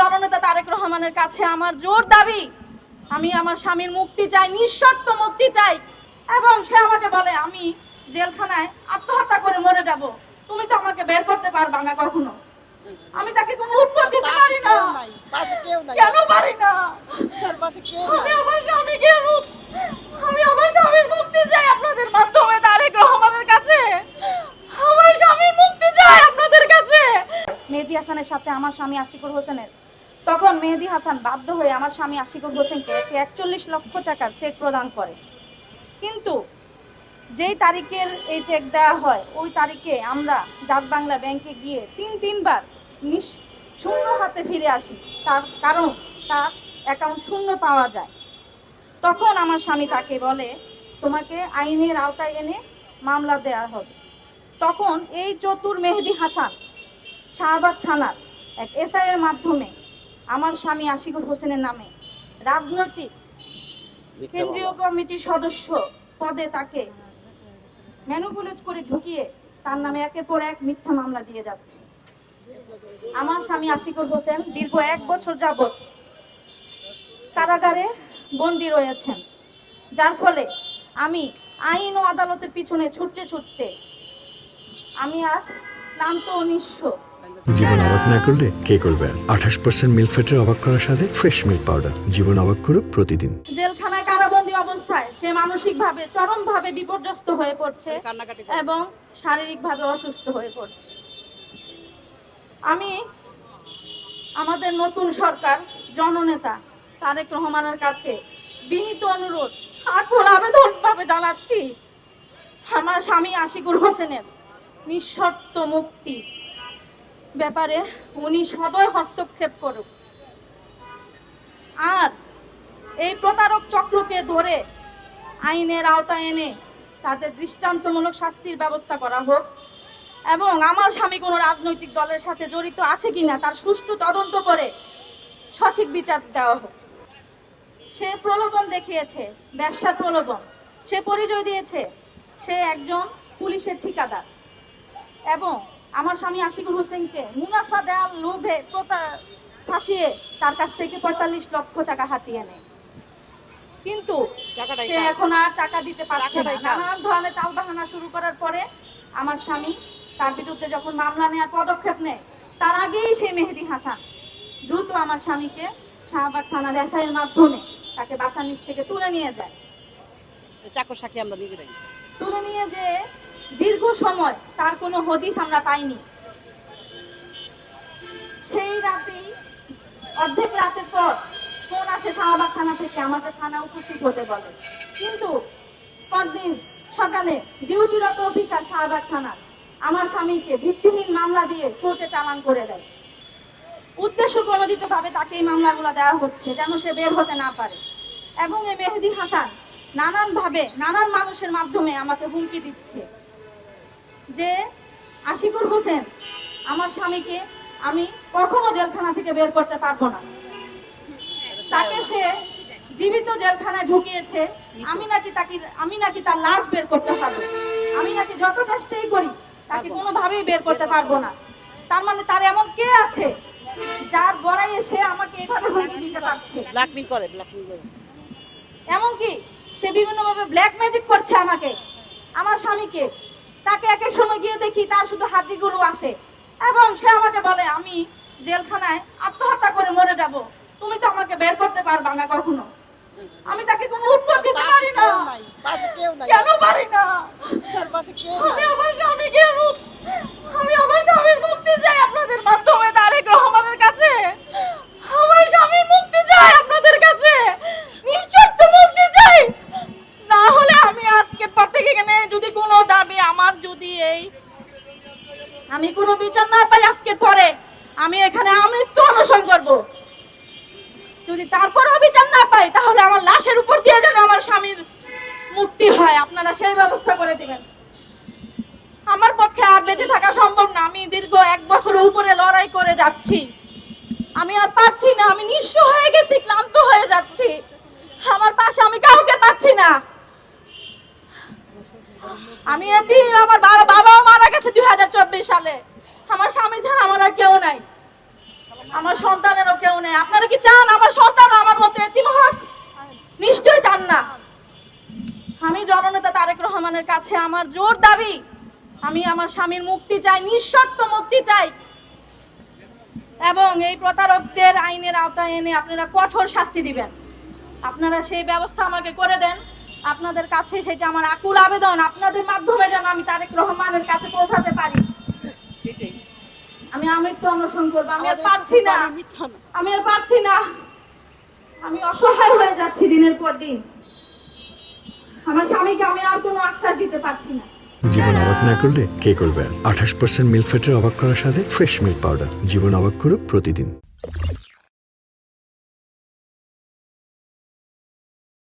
জননেতা তারেক রহমানের কাছে আমার জোর দাবি, আমি আমার স্বামীর মুক্তি চাই, নিঃশর্ত মুক্তি চাই। এবং সে আমাকে বলে আমি জেলখানায় আত্মহত্যা করে মরে যাব, তুমি তো আমাকে বের করতে পারবা না কখনো। আমি তাকে কোনো উত্তর দিতে পারি না। কেন পারি না? আমি আমার স্বামীর মুক্তি চাই আপনাদের মাধ্যমে, তারেক রহমানের কাছে আমার স্বামীর মুক্তি চাই আপনাদের কাছে। মেহেদী হাসানের সাথে আমার স্বামী আশিকুর হোসেনের, তখন মেহেদী হাসান বাধ্য হয়ে আমার স্বামী আশিকুর হোসেনকে 41 লক্ষ টাকার চেক প্রদান করে। কিন্তু যেই তারিখের এই চেক দেওয়া হয় ওই তারিখে আমরা ডাক বাংলা ব্যাংকে গিয়ে তিনবার শূন্য হাতে ফিরে আসি, তার কারণ তার অ্যাকাউন্ট শূন্য পাওয়া যায়। তখন আমার স্বামী তাকে বলে তোমাকে আইনের আওতায় এনে মামলা দেওয়া হবে। তখন এই চতুর মেহেদী হাসান শাহবাগ থানার এক এসআই এর মাধ্যমে আমার স্বামী আশিকুর হোসেনের নামে রাজনৈতিক কেন্দ্রীয় কমিটির সদস্য পদে তাকে ম্যানুপুলেট করে ঢুকিয়ে তার নামে একের পর এক মিথ্যা মামলা দিয়ে যাচ্ছে। আমার স্বামী আশিকুর হোসেন দীর্ঘ 1 বছর যাবৎ কারাগারে বন্দী রয়েছেন, যার ফলে আমি আইন ও আদালতের পিছনে ছুটতে আমি আজ ক্লান্ত ও নিঃস্ব। জীবন অবাক না করলে কে করবে? 28% মিল্ক ফ্যাটের অবাক করার সাথে ফ্রেশ মিল্ক পাউডার। জীবন অবাক করুক প্রতিদিন। জেলখানায় কারাবন্দী অবস্থায় সে মানসিকভাবে চরমভাবে বিপর্যস্ত হয়ে পড়ছে এবং শারীরিকভাবে অসুস্থ হয়ে পড়ছে। আমি আমাদের নতুন সরকার জননেতা তারেক রহমানের কাছে বিনীত অনুরোধ, আকুল আবেদন ভাবে জানাচ্ছি আমার স্বামী আশিকুর হোসেনের নিঃশর্ত মুক্তি ব্যাপারে উনি সদয় হস্তক্ষেপ করুক, আর এই প্রতারক চক্রকে ধরে আইনের আওতায় এনে তাদের দৃষ্টান্তমূলক শাস্তির ব্যবস্থা করা হোক এবং আমার স্বামী কোনো রাজনৈতিক দলের সাথে জড়িত আছে কিনা তার সুষ্ঠু তদন্ত করে সঠিক বিচার দেওয়া হোক। সে প্রলোভন দেখিয়েছে, ব্যবসার প্রলোভন, সে পরিচয় দিয়েছে সে একজন পুলিশের ঠিকাদার এবং আমার স্বামী আশিকুর হোসেনকে মুনাফা দেওয়ার লোভে ফাঁসিয়ে তার কাছ থেকে 45 লক্ষ টাকা হাতিয়ে নেয়। কিন্তু সে এখন আর টাকা দিতে পারছে না। নানান ধরনের টালবাহানা শুরু করার পরে আমার স্বামী তার বিরুদ্ধে যখন মামলা নেওয়ার পদক্ষেপ নেয় তার আগেই সে মেহেদী হাসান দ্রুত আমার স্বামীকে শাহবাগ থানার এসআইয়ের মাধ্যমে তাকে বাসার নিচ থেকে তুলে নিয়ে যায়। তুলে নিয়ে যে দীর্ঘ সময় তার কোনো হদিস আমরা পাইনি। সেই রাতেই অর্ধেক রাতের পর ফোন আসে শাহবাগ থানা থেকে, আমাদের থানা উপস্থিত হতে বলে। কিন্তু পরদিন সকালে ডিউটিরত অফিসার শাহবাগ থানার আমার স্বামীকে ভিত্তিহীন মামলা দিয়ে কোর্টে চালান করে দেয়। উদ্দেশ্য প্রণোদিতভাবে তাকে এই মামলাগুলো দেওয়া হচ্ছে যেন সে বের হতে না পারে। এবং এই মেহেদী হাসান নানানভাবে নানান মানুষের মাধ্যমে আমাকে হুমকি দিচ্ছে যে আশিকুর হোসেন আমার স্বামীকে আমি কখনো জেলখানা থেকে বের করতে পারবো না, তাকে সে জীবিত জেলখানায় ঢুকিয়েছে, আমি নাকি তার লাশ বের করতে পারবো, আমি নাকি যত চেষ্টাই করি তাকে কোনোভাবেই বের করতে পারবো না। তার মানে তার এমন কে আছে যার বড়াইয়ে সে আমাকে এভাবে হুমকি দিতে পারছে? ব্ল্যাকমেইল করে। এমনকি সে বিভিন্নভাবে ব্ল্যাক ম্যাজিক করছে আমাকে, আমার স্বামীকে। তাকে এক এক সময় গিয়ে দেখি তার শুধু হাতিগুলো আছে এবং সে আমাকে বলে আমি জেলখানায় আত্মহত্যা করে মরে যাব, তুমি তো আমাকে বের করতে পারবা না কখনো। আমি তাকে কোনো উত্তর দিতে পারি না। কেন পারি না? আমি আমার স্বামীর মুক্তি চাই আপনাদের মাধ্যমে, তারেক রহমানের কাছে আমার স্বামীর মুক্তি চাই আপনাদের কাছে, নিঃশর্ত মুক্তি চাই। না হলে আমি আজকের পর থেকে এখানে যদি কোনো দাবি আমার যদি আমি কোনো বিচার না পাই আজকের পরে আমি এখানে আমৃত্যু অনশন করব। যদি তারপরেও বিচার না পাই তাহলে আমার লাশের উপর দিয়ে যেন আমার স্বামীর মুক্তি হয়, আপনারা সেই ব্যবস্থা করে দিবেন। আমার পক্ষে আর বেঁচে থাকা সম্ভব না। আমি দীর্ঘ 1 বছরের উপরে লড়াই করে যাচ্ছি, আমি আর পারছি না, আমি নিঃস্ব হয়ে গেছি, ক্লান্ত হয়ে যাচ্ছি। আমার পাশে আমি কাউকে পাচ্ছি না। আমি এতিম, আমার বাবাও মারা গেছে 2024 সালে। আমার স্বামী ছাড়া আমার আর কেউ নাই। আমার সন্তানেরও কেউ নেই। আপনারা কি চান আমার সন্তান আমার মতো এতিম হোক? নিশ্চয়ই চান না। আমি জননেতা তারেক রহমানের কাছে আমার জোর দাবি, আমি আমার স্বামীর মুক্তি চাই, নিঃশর্ত মুক্তি চাই, এবং এই প্রতারকদের আইনের আওতায় এনে আপনারা কঠোর শাস্তি দিবেন। আপনারা সেই ব্যবস্থা আমাকে করে দেন। আপনাদের কাছে সেটা আমার আকুল আবেদন, আপনাদের মাধ্যমে যেন আমি তারেক রহমানের কাছে পৌঁছাতে পারি। আমি আমৃত্যু অনশন করবো। আমি আর পারছি না, আমি আর পারছি না। আমি অসহায় হয়ে যাচ্ছি দিনের পর দিন। আমার স্বামীকে আমি আর কোনো আশ্বাস দিতে পারছি না। জীবন অবাক না করলে কে করবে? 28% মিল্ক ফ্যাটের অবাক করার সাথে ফ্রেশ মিল্ক পাউডার। জীবন অবাক করুক প্রতিদিন।